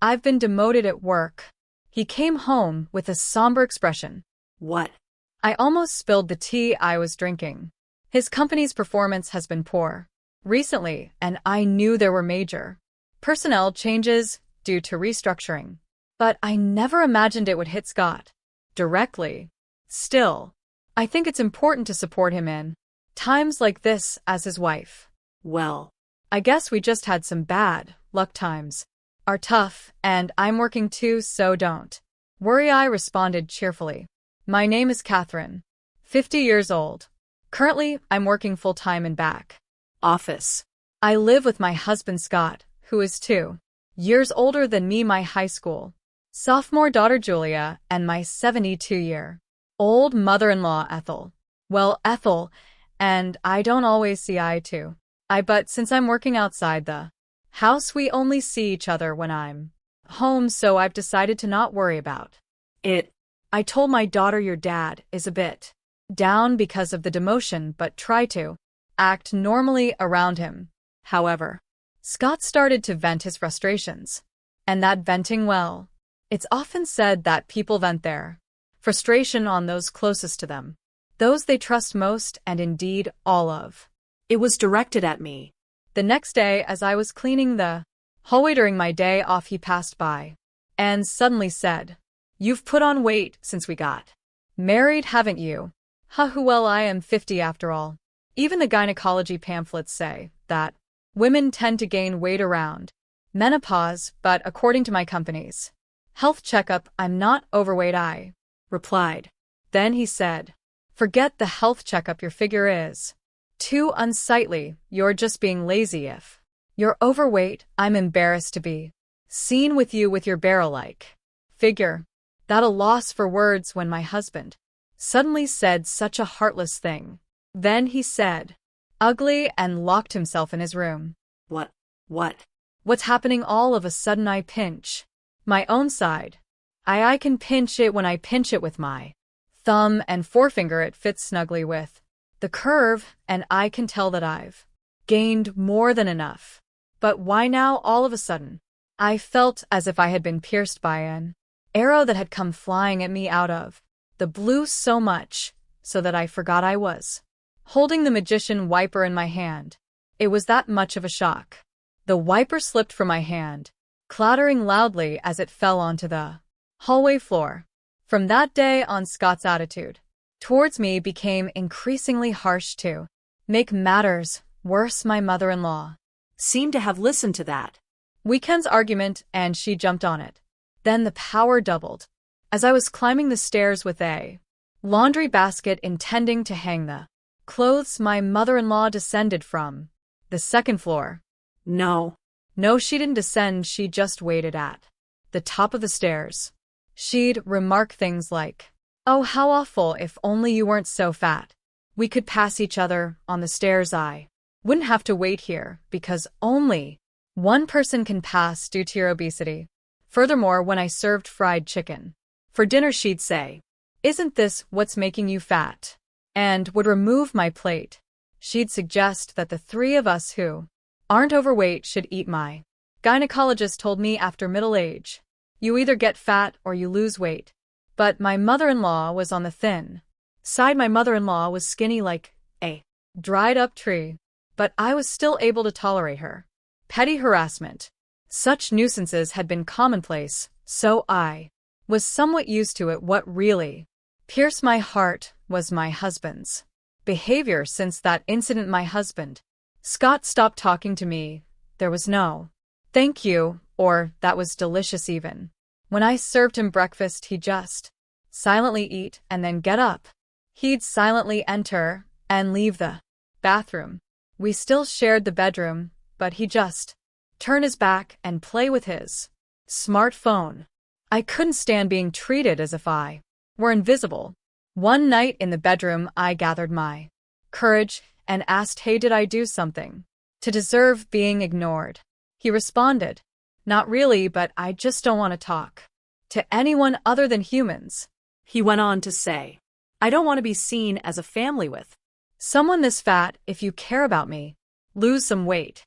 I've been demoted at work. He came home with a somber expression. What? I almost spilled the tea I was drinking. His company's performance has been poor recently, and I knew there were major personnel changes due to restructuring. But I never imagined it would hit Scott directly. Still, I think it's important to support him in times like this as his wife. Well, I guess we just had some bad luck. Times are tough, and I'm working too, so don't worry, I responded cheerfully. My name is Catherine, 50 years old. Currently, I'm working full-time in back office. I live with my husband Scott, who is 2 years older than me, my high school sophomore daughter Julia, and my 72-year-old mother-in-law Ethel. Well, Ethel and I don't always see eye to eye, but since I'm working outside the house, we only see each other when I'm home, so I've decided to not worry about it. I told my daughter your dad is a bit down because of the demotion, but try to act normally around him. However, Scott started to vent his frustrations. And that venting, well, it's often said that people vent their frustration on those closest to them, those they trust most, and indeed all of it was directed at me. The next day, as I was cleaning the hallway during my day off, he passed by and suddenly said, "You've put on weight since we got married, haven't you?" Well, I am 50 after all. Even the gynecology pamphlets say that women tend to gain weight around menopause, but according to my company's health checkup, I'm not overweight, I replied. Then he said, "Forget the health checkup, your figure is too unsightly, you're just being lazy. If you're overweight, I'm embarrassed to be seen with you with your barrel-like figure." That a loss for words when my husband suddenly said such a heartless thing. Then he said, "Ugly," and locked himself in his room. What? What's happening? All of a sudden I pinch my own side. I can pinch it. When I pinch it with my thumb and forefinger, it fits snugly with the curve, and I can tell that I've gained more than enough. But why now all of a sudden? I felt as if I had been pierced by an arrow that had come flying at me out of the blue, so much so that I forgot I was holding the magician wiper in my hand. It was that much of a shock. The wiper slipped from my hand, clattering loudly as it fell onto the hallway floor. From that day on, Scott's attitude towards me became increasingly harsh. To make matters worse, my mother-in-law seemed to have listened to that weekend's argument, and she jumped on it. Then the power doubled. As I was climbing the stairs with a laundry basket intending to hang the clothes, my mother-in-law descended from the second floor. No, she didn't descend, she just waited at the top of the stairs. She'd remark things like, "Oh, how awful, if only you weren't so fat. We could pass each other on the stairs. I wouldn't have to wait here, because only one person can pass due to your obesity." Furthermore, when I served fried chicken for dinner, she'd say, "Isn't this what's making you fat?" and would remove my plate. She'd suggest that the three of us who aren't overweight should eat. My gynecologist told me after middle age, you either get fat or you lose weight. But my mother-in-law was on the thin side. My mother-in-law was skinny like a dried-up tree, but I was still able to tolerate her petty harassment. Such nuisances had been commonplace, so I was somewhat used to it. What really pierced my heart was my husband's behavior. Since that incident, my husband, Scott, stopped talking to me. There was no "thank you" or "that was delicious." Even when I served him breakfast, he'd just silently eat and then get up. He'd silently enter and leave the bathroom. We still shared the bedroom, but he'd just turn his back and play with his smartphone. I couldn't stand being treated as if I were invisible. One night in the bedroom, I gathered my courage and asked, "Hey, did I do something to deserve being ignored?" He responded, "Not really, but I just don't want to talk to anyone other than humans." He went on to say, "I don't want to be seen as a family with someone this fat. If you care about me, lose some weight."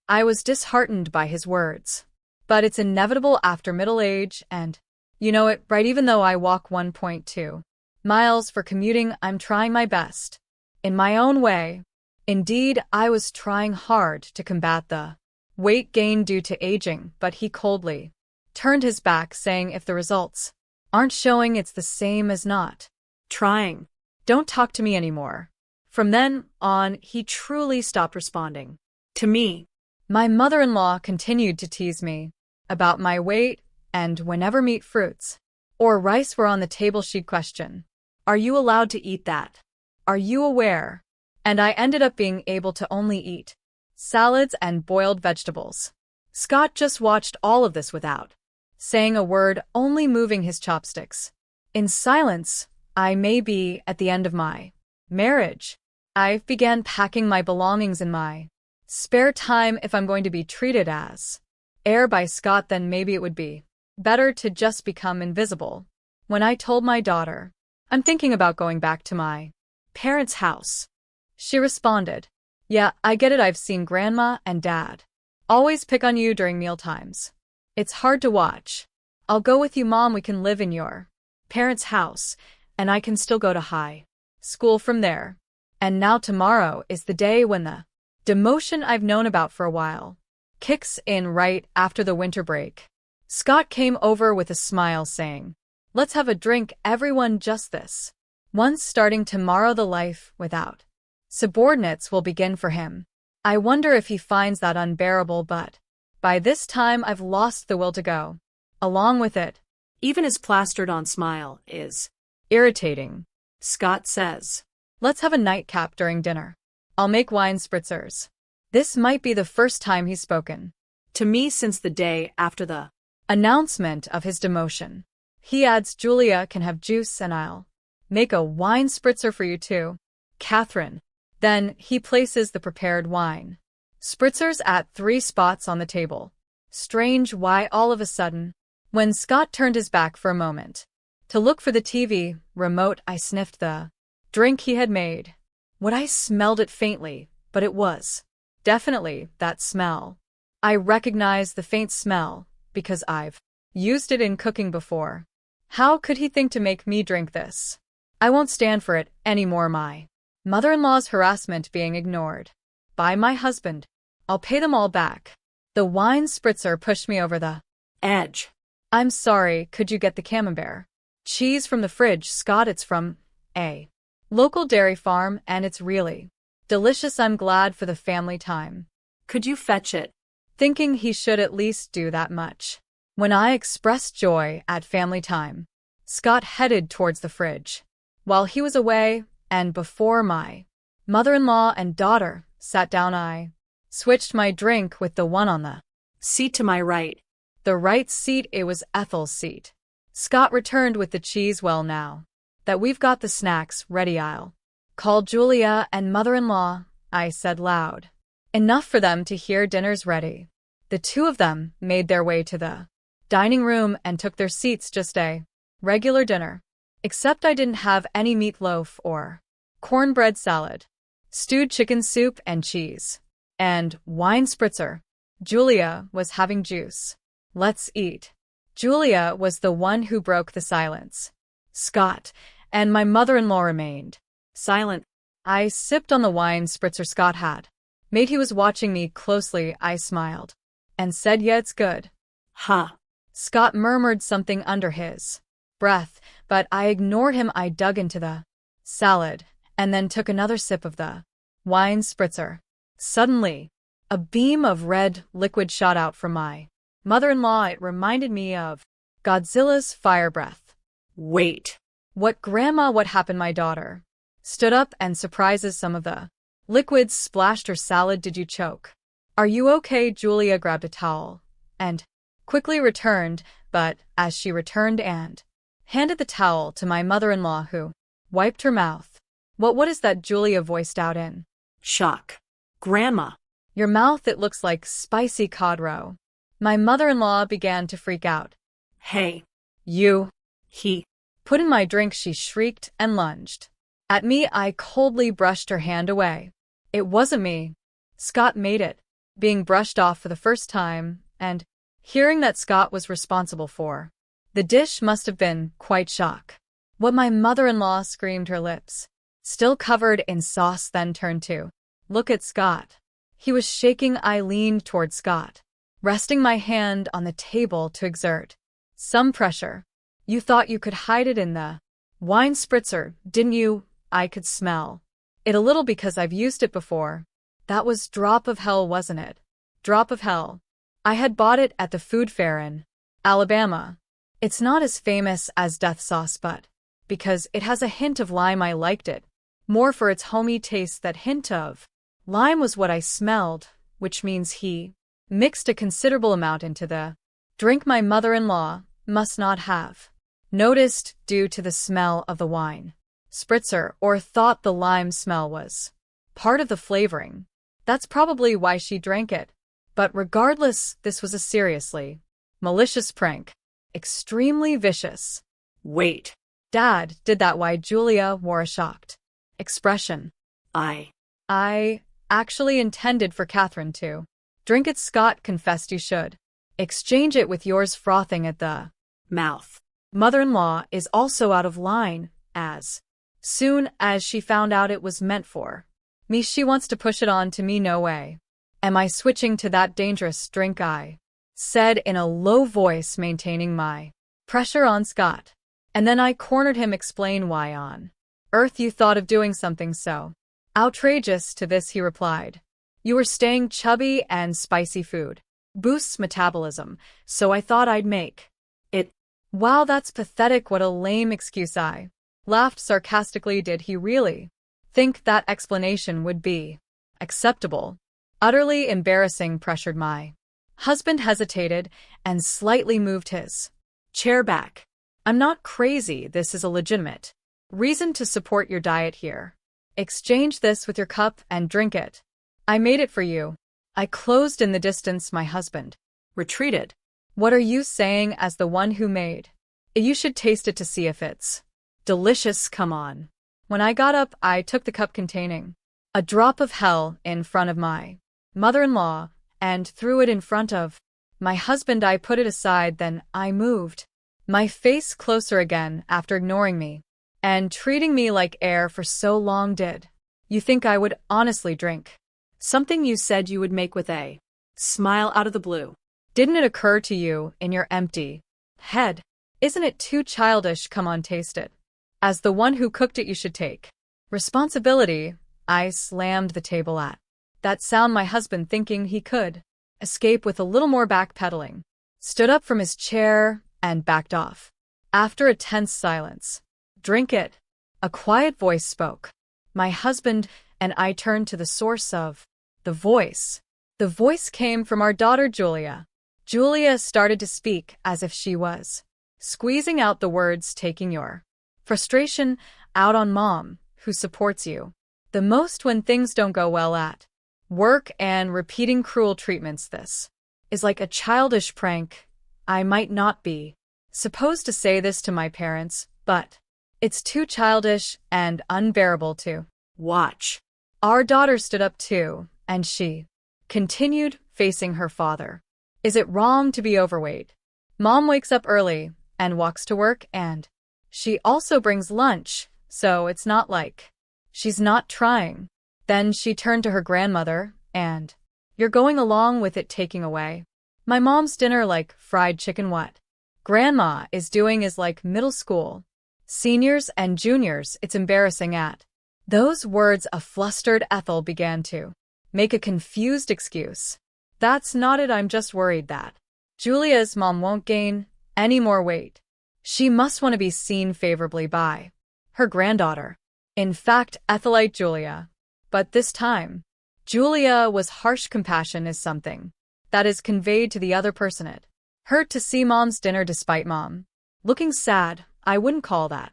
I was disheartened by his words. but it's inevitable after middle age and, you know it, right? Even though I walk 1.2 miles for commuting, I'm trying my best. In my own way. Indeed, I was trying hard to combat the weight gain due to aging, but he coldly turned his back, saying if the results aren't showing, it's the same as not Trying. don't talk to me anymore. From then on, he truly stopped responding To me. My mother-in-law continued to tease me about my weight, and whenever meat, fruits, or rice were on the table, she'd question, Are you allowed to eat that? "Are you aware?" And I ended up being able to only eat salads and boiled vegetables. Scott just watched all of this without saying a word, only moving his chopsticks. In silence, I may be at the end of my marriage. I began packing my belongings in my spare time. If I'm going to be treated as heir by Scott, then maybe it would be better to just become invisible. When I told my daughter, I'm thinking about going back to my parents' house, she responded, yeah, I get it. I've seen Grandma and Dad always pick on you during mealtimes. It's hard to watch. I'll go with you, Mom. We can live in your parents' house, and I can still go to high school from there. And now tomorrow is the day when the demotion I've known about for a while kicks in, right after the winter break. Scott came over with a smile, saying, let's have a drink, everyone, just this once. Starting tomorrow, the life without subordinates will begin for him. I wonder if he finds that unbearable, but by this time I've lost the will to go along with it. Even his plastered-on smile is irritating. Scott says, let's have a nightcap during dinner. I'll make wine spritzers. This might be the first time he's spoken to me since the day after the announcement of his demotion. He adds, Julia can have juice and I'll make a wine spritzer for you too, Catherine. Then he places the prepared wine spritzers at 3 spots on the table. Strange why all of a sudden, when Scott turned his back for a moment to look for the TV remote, I sniffed the drink he had made. I smelled it faintly, but it was definitely that smell. I recognized the faint smell because I've used it in cooking before. How could he think to make me drink this? I won't stand for it anymore. My mother-in-law's harassment being ignored by my husband. I'll pay them all back. The wine spritzer pushed me over the edge. I'm sorry, could you get the camembert cheese from the fridge, Scott? It's from a local dairy farm and it's really delicious. I'm glad for the family time. Could you fetch it? Thinking he should at least do that much. When I expressed joy at family time, Scott headed towards the fridge. While he was away, and before my mother-in-law and daughter sat down, I switched my drink with the one on the seat to my right. The right seat, it was Ethel's seat. Scott returned with the cheese. Well, now that we've got the snacks ready, I'll call Julia and mother-in-law, I said loud enough for them to hear. Dinner's ready. The two of them made their way to the dining room and took their seats. Just a regular dinner. Except I didn't have any meatloaf or cornbread salad, stewed chicken soup and cheese, and wine spritzer. Julia was having juice. Let's eat. Julia was the one who broke the silence. Scott and my mother-in-law remained silent. I sipped on the wine spritzer Scott had made. He was watching me closely. I smiled and said, yeah, it's good. Huh. Scott murmured something under his breath, but I ignored him. I dug into the salad and then took another sip of the wine spritzer. Suddenly, a beam of red liquid shot out from my mother-in-law. It reminded me of Godzilla's fire breath. Wait. What, Grandma? What happened? My daughter stood up and surprises some of the liquids splashed her salad. Did you choke? Are you okay? Julia grabbed a towel and quickly returned, but as she returned and handed the towel to my mother-in-law, who wiped her mouth. What is that? Julia voiced out in shock. Grandma. Your mouth, it looks like spicy cod roe. My mother-in-law began to freak out. Hey. You. He. Put in my drink, she shrieked and lunged at me. I coldly brushed her hand away. It wasn't me. Scott made it, being brushed off for the first time, and Hearing that Scott was responsible for the dish must have been quite shock. What my mother-in-law screamed, her lips still covered in sauce, then turned to look at Scott. He was shaking. I leaned toward Scott, resting my hand on the table to exert some pressure. You thought you could hide it in the wine spritzer, didn't you? I could smell it a little because I've used it before. That was drop of hell, wasn't it? Drop of hell. I had bought it at the food fair in Alabama. It's not as famous as death sauce, but because it has a hint of lime, I liked it more for its homey taste. That hint of lime was what I smelled, which means he mixed a considerable amount into the drink. My mother-in-law must not have noticed due to the smell of the wine spritzer, or thought the lime smell was part of the flavoring. That's probably why she drank it. But regardless, this was a seriously malicious prank. Extremely vicious. Wait. Dad did that. Why? Julia wore a shocked expression. I actually intended for Catherine to drink it. Scott confessed. You should exchange it with yours, frothing at the mouth. Mother-in-law is also out of line. As soon as she found out it was meant for me, she wants to push it on to me. No way am I switching to that dangerous drink, I said in a low voice, maintaining my pressure on Scott. And then I cornered him. Explain why on earth you thought of doing something so outrageous to this, he replied. You were staying chubby and spicy food boosts metabolism, so I thought I'd make it. Wow, that's pathetic. What a lame excuse, I laughed sarcastically. Did he really think that explanation would be acceptable? Utterly embarrassing, pressured my husband. Hesitated and slightly moved his chair back. I'm not crazy. This is a legitimate reason to support your diet here. Exchange this with your cup and drink it. I made it for you. I closed in the distance. My husband retreated. What are you saying? As the one who made it, you should taste it to see if it's delicious. Come on. When I got up, I took the cup containing a drop of hell in front of my mother-in-law and threw it in front of my husband. I put it aside, then I moved my face closer again after ignoring me and treating me like air for so long. Did you think I would honestly drink something you said you would make with a smile out of the blue? Didn't it occur to you in your empty head? Isn't it too childish? Come on, taste it. As the one who cooked it, you should take responsibility. I slammed the table at that sound. My husband, thinking he could escape with a little more backpedaling, stood up from his chair and backed off. After a tense silence, drink it, a quiet voice spoke. My husband and I turned to the source of the voice. The voice came from our daughter, Julia. Julia started to speak as if she was squeezing out the words, taking your frustration out on Mom, who supports you the most when things don't go well at work, and repeating cruel treatments. This is like a childish prank. I might not be supposed to say this to my parents, but it's too childish and unbearable to watch. Our daughter stood up too, and she continued, facing her father. Is it wrong to be overweight? Mom wakes up early and walks to work, and she also brings lunch, so it's not like she's not trying. Then she turned to her grandmother, and you're going along with it, taking away my mom's dinner like fried chicken. What Grandma is doing is like middle school seniors and juniors. It's embarrassing. At those words, a flustered Ethel began to make a confused excuse. That's not it. I'm just worried that Julia's mom won't gain any more weight. She must want to be seen favorably by her granddaughter. In fact, Ethelite Julia. But this time, Julia was harsh. Compassion is something that is conveyed to the other person. It hurt to see Mom's dinner despite Mom looking sad. I wouldn't call that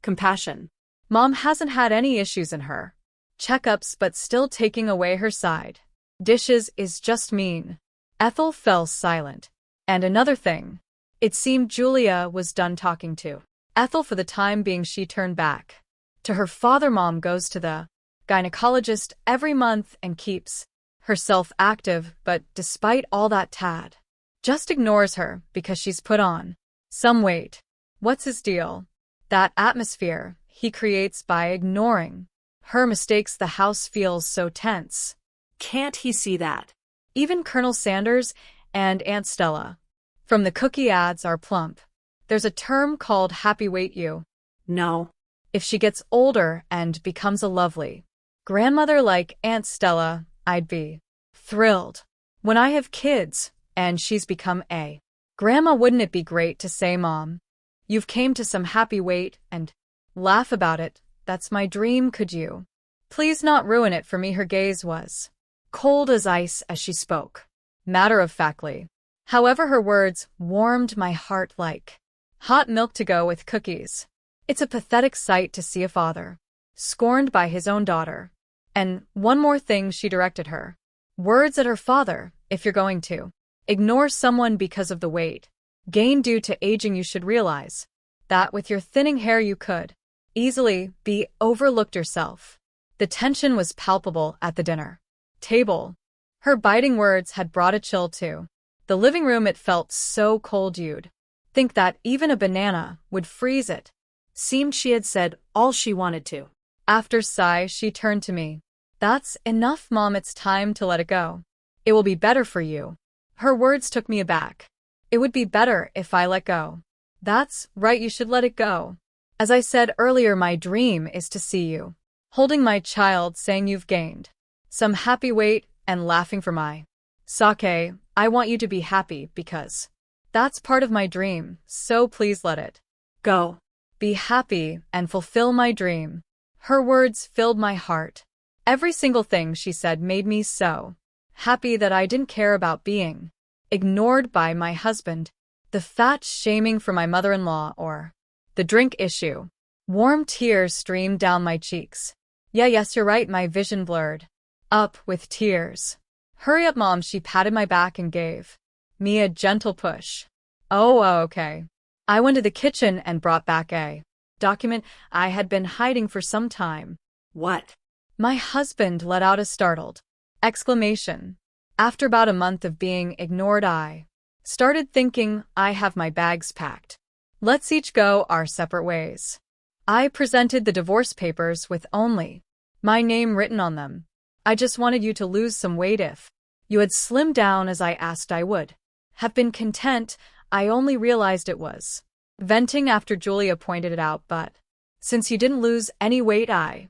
compassion. Mom hasn't had any issues in her checkups, but still taking away her side dishes is just mean. Ethel fell silent. And another thing, it seemed Julia was done talking to Ethel for the time being. She turned back to her father. Mom goes to the gynecologist every month and keeps herself active, but despite all that, Tad just ignores her because she's put on some weight. What's his deal? That atmosphere he creates by ignoring her mistakes. The house feels so tense. Can't he see that? Even Colonel Sanders and Aunt Stella from the cookie ads are plump. There's a term called happy weight you. No. If she gets older and becomes a lovely grandmother like Aunt Stella, I'd be thrilled. When I have kids and she's become a grandma, wouldn't it be great to say, Mom, you've came to some happy weight, and laugh about it? That's my dream. Could you please not ruin it for me? Her gaze was cold as ice as she spoke, matter-of-factly. However, her words warmed my heart like hot milk to go with cookies. It's a pathetic sight to see a father scorned by his own daughter. And one more thing, she directed her words at her father. If you're going to ignore someone because of the weight gain due to aging, you should realize that with your thinning hair you could easily be overlooked yourself. The tension was palpable at the dinner table. Her biting words had brought a chill to the living room. It felt so cold you'd think that even a banana would freeze it. Seemed she had said all she wanted to. After a sigh, she turned to me. That's enough, Mom. It's time to let it go. It will be better for you. Her words took me aback. It would be better if I let go. That's right, you should let it go. As I said earlier, my dream is to see you holding my child, saying you've gained some happy weight, and laughing for my sake. I want you to be happy because that's part of my dream, so please let it go. Be happy and fulfill my dream. Her words filled my heart. Every single thing she said made me so happy that I didn't care about being ignored by my husband, the fat shaming for my mother-in-law, or the drink issue. Warm tears streamed down my cheeks. Yes, you're right, my vision blurred up with tears. Hurry up, Mom. She patted my back and gave me a gentle push. Oh, okay. I went to the kitchen and brought back a document I had been hiding for some time. What? My husband let out a startled exclamation. After about a month of being ignored, I started thinking, I have my bags packed. Let's each go our separate ways. I presented the divorce papers with only my name written on them. I just wanted you to lose some weight. If you had slimmed down as I asked, I would have been content. I only realized it was venting after Julia pointed it out, but since you didn't lose any weight, I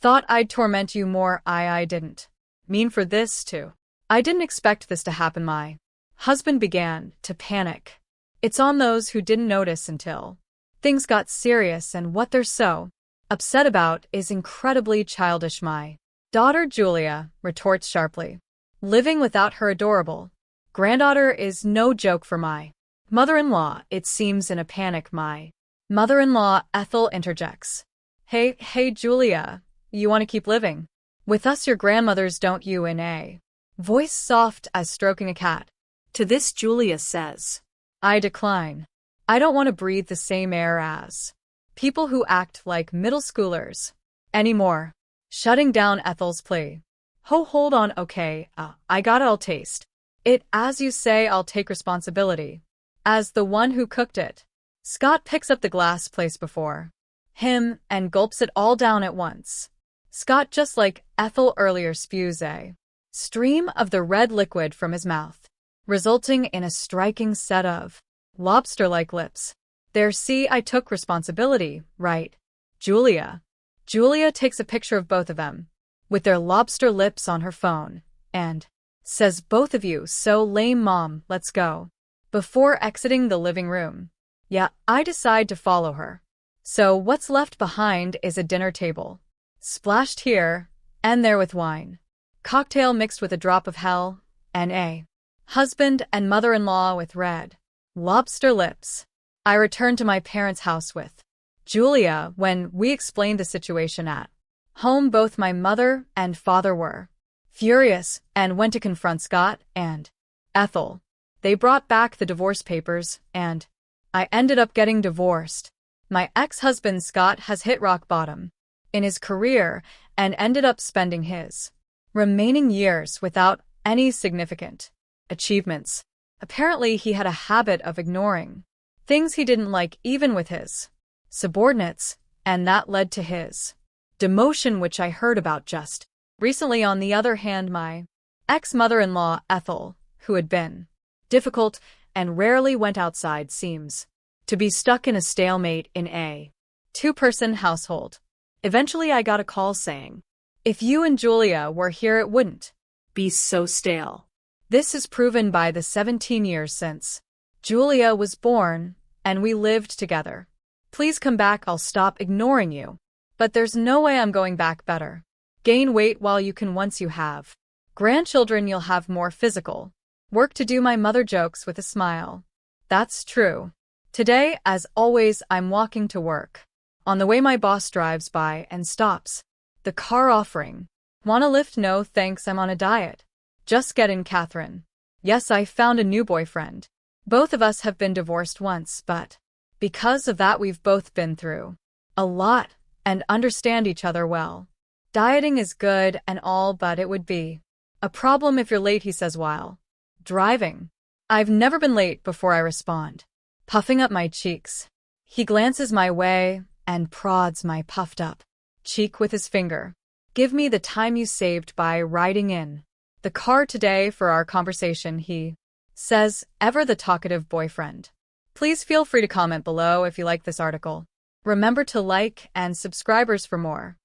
thought I'd torment you more. I didn't mean for this to. I didn't expect this to happen. My husband began to panic. It's on those who didn't notice until things got serious, and what they're so upset about is incredibly childish. My daughter Julia retorts sharply. Living without her adorable granddaughter is no joke for my mother-in-law. It seems in a panic, my mother-in-law Ethel interjects. Hey, Julia, you want to keep living with us, your grandmothers, don't you? In a voice soft as stroking a cat. To this, Julia says, I decline. I don't want to breathe the same air as people who act like middle schoolers anymore. Shutting down Ethel's plea. Hold on, okay, I got it, I'll taste it. As you say, I'll take responsibility as the one who cooked it. Scott picks up the glass placed before him and gulps it all down at once. Scott, just like Ethel earlier, spews a stream of the red liquid from his mouth, resulting in a striking set of lobster-like lips. There, see, I took responsibility, right, Julia? Julia takes a picture of both of them, with their lobster lips on her phone, and says, both of you so lame, Mom, let's go. Before exiting the living room. Yeah, I decide to follow her. So what's left behind is a dinner table, splashed here and there with wine, cocktail mixed with a drop of hell, and a husband and mother-in-law with red lobster lips. I returned to my parents' house with Julia. When we explained the situation at home, both my mother and father were furious and went to confront Scott and Ethel. They brought back the divorce papers, and I ended up getting divorced. My ex-husband Scott has hit rock bottom in his career and ended up spending his remaining years without any significant achievements. Apparently, he had a habit of ignoring things he didn't like even with his subordinates, and that led to his demotion, which I heard about just recently. On the other hand, my ex-mother-in-law, Ethel, who had been difficult and rarely went outside, seems to be stuck in a stalemate in a two-person household. Eventually, I got a call saying, if you and Julia were here, it wouldn't Be so stale. This is proven by the 17 years since Julia was born and we lived together. Please come back, I'll stop ignoring you. But there's no way I'm going back. Better gain weight while you can. Once you have grandchildren, you'll have more physical work to do. My mother jokes with a smile. That's true. Today, as always, I'm walking to work. On the way, my boss drives by and stops the car, offering, "Want a lift?" "No, thanks, I'm on a diet." "Just get in, Catherine." "Yes, I found a new boyfriend. Both of us have been divorced once, but because of that, we've both been through a lot and understand each other well. Dieting is good and all, but it would be a problem if you're late," he says while driving. "I've never been late before," I respond, puffing up my cheeks. He glances my way and prods my puffed up cheek with his finger. "Give me the time you saved by riding in the car today for our conversation," he says, ever the talkative boyfriend. Please feel free to comment below if you like this article. Remember to like and subscribe for more.